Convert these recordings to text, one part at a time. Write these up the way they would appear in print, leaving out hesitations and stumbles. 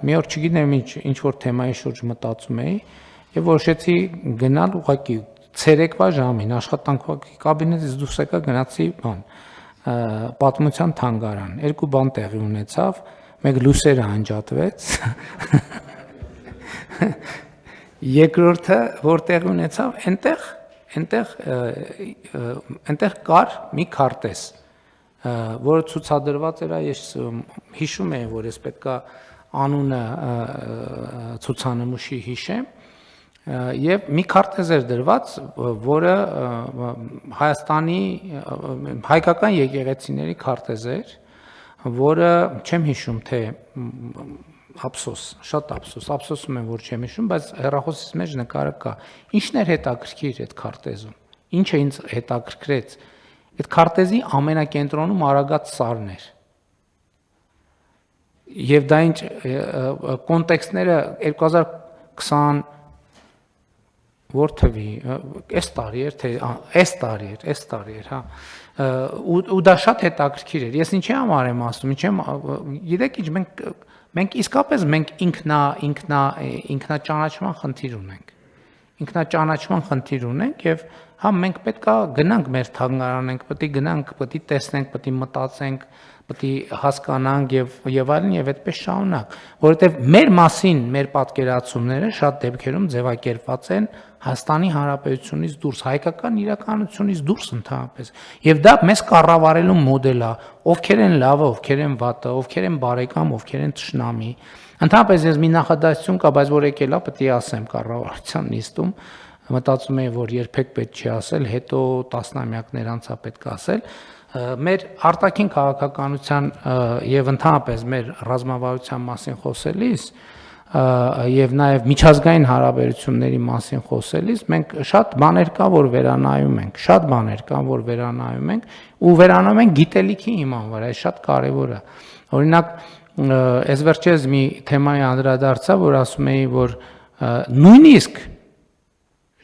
մի օր չգիտեմ ինչ որ թեմայի շուրջ մտածում էի եւ որոշեցի գնալ ուղղակի ցերեկվա ժամին աշխատանքի կաբինետից դուրս եկա գնացի պատմության թանգարան, երկու բան տեղի ունեցավ, մեկ լուսերը անջատվեց, երկրորդը որ տեղի ունեցավ, այնտեղ կար մի քարտեզ, որը ցուցադրված էր, ես հիշում եմ, որ ես պետքա անունը ցուցանմուշի հիշեմ, եւ մի քարտեզ էր դրված, որը Հայաստանի հայկական եկեղեցիների քարտեզ էր, որը չեմ հիշում թե ափսոս, շատ ափսոսում եմ, որ չեմ հիշում, բայց հեռախոսից մեջ նկարը կա։ Ինչն էր հետաքրքիր այդ քարտեզում։ Ինչը ինձ հետաքրքրեց։ Այդ քարտեզի ամենակենտրոնում Արագած սարն էր։ Եվ դա ինչ կոնտեքստները 2020 որ թվի, այս տարի էր, հա, ու դա շատ հետաքրքիր էր, ես ինչի համար եմ ասում, գիտեք ինչ, մենք իսկապես ինքնաճանաչման խնդիր ունենք և հա մենք պետք է գնանք մեր թանգարանենք, պետք է գնանք, պետք է տեսնենք, պետք է մտածենք, պետք է հասկանանք և այլն և այդպես շարունակ, որովհետև մեր մասին մեր պատկերացումները շատ դեպքերում ձևակերպված են Հայաստանի Հանրապետությունից դուրս, հայկական իրականությունից դուրս ընդհանրապես, և դա մեզ կառավարելու մոդել է, ովքեր են լավը, ովքեր են վատը, ովքեր են բարեկամ, ովքեր են թշնամի, ընդհանրապես ես մի նախադասություն կա, բայց որ եկել է, պետք է ասեմ կառավարության նիստում, մտածում եմ, որ երբեք պետք չի ասել, հետո տասնամյակներ անց է պետք է ասել, մեր արտաքին քաղաքականության և ընդհանրապես մեր ռազմավարության մասին խոսելիս և նաև միջազգային հարաբերությունների մասին խոսելիս մենք շատ բաներ կա, որ վերանայում ենք, ու վերանայում ենք գիտելիքի հիման վրա, այս շատ կարևոր է, օրինակ, ես վերջերս մի թեմայի անդրադարձա, որ ասում էի, որ նույնիսկ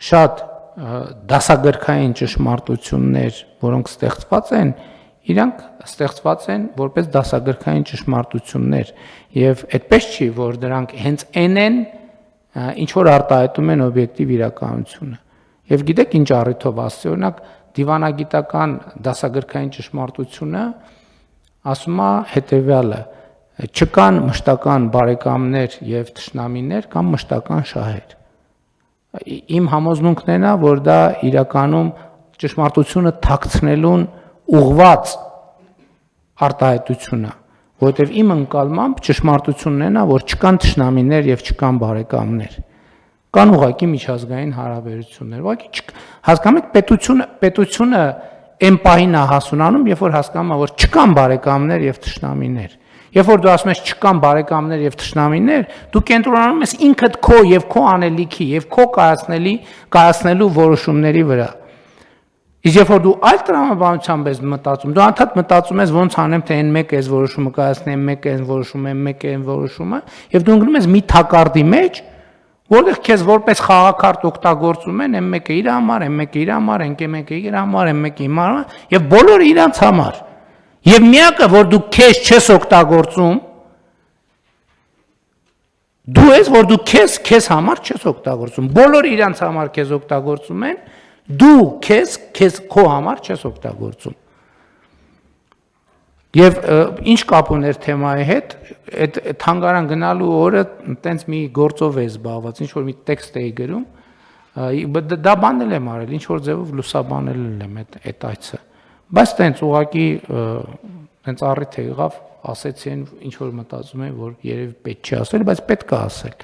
շատ դասագրքային ճշմարտություններ, որոնք ստեղծված են, իրանք ստեղծված են որպես դասագրքային ճշմարտություններ և այդպես չի, որ դրանք հենց են, ինչ որ արտահայտում են օբյեկտիվ իրականությունը և գիտեք ինչ առիթով ասի, օրինակ դիվանագիտական դասագրքային ճշմարտությունը ասում է հետևյալը, չկան մշտական բարեկամներ և թշնամիներ կամ մշտական շահեր, իմ համոզմունքն է, որ դա իրականում ճշմարտությունը թաքցնելուն ուղղված արտահայտություն է, որովհետև իմ ընկալմամբ ճշմարտությունն է, որ չկան թշնամիներ և չկան բարեկամներ, կան ուղղակի միջազգային հարաբերություններ, ուղղակի հասկանում եք պետությունը այն պահին է հասունանում, երբ որ հասկանում է, որ չկան բարեկամներ և թշնամիներ, երբ որ դու ասում ես չկան բարեկամներ և թշնամիներ, դու կենտրոնանում ես ինքդ քո և քո անելիքի և քո կայացնելու որոշումների վրա, իսկ երբ որ դու այլ տրամաբանությամբ ես մտածում, դու անդադ մտածում ես ոնց անեմ, թե այն մեկը այս որոշումը կայացնի, այն մեկը այն որոշումը, այն մեկը այն որոշումը, և դու ընկնում ես մի թակարդի մեջ, որտեղ քեզ որպես խաղաքարտ օգտագործում են, այն մեկը իր համար, այն մեկը իր համար, այն մեկը իր համար, այն մեկը իր համար, և բոլորը իրանց համար, և միակը, որ դու քեզ չես օգտագործում, դու ես, որ դու քեզ համար չես օգտագործում, բոլորը իրանց համար քեզ օգտագործում են, դու քեզ քո համար չես օգտագործում։ Եվ ինչ կապ ուներ թեմայի հետ, այդ թանգարան գնալու օրը տենց մի գործով է զբաղված, ինչ որ մի տեքստ էի գրում, դա բանել եմ արել, ինչ որ ձևով լուսաբանել եմ այդ այցը, բայց տենց ուղղակի տենց առիթ եղավ, ասեցի ինչ որ մտածում եմ, որ երևի պետք չի ասել, բայց պետք է ասել։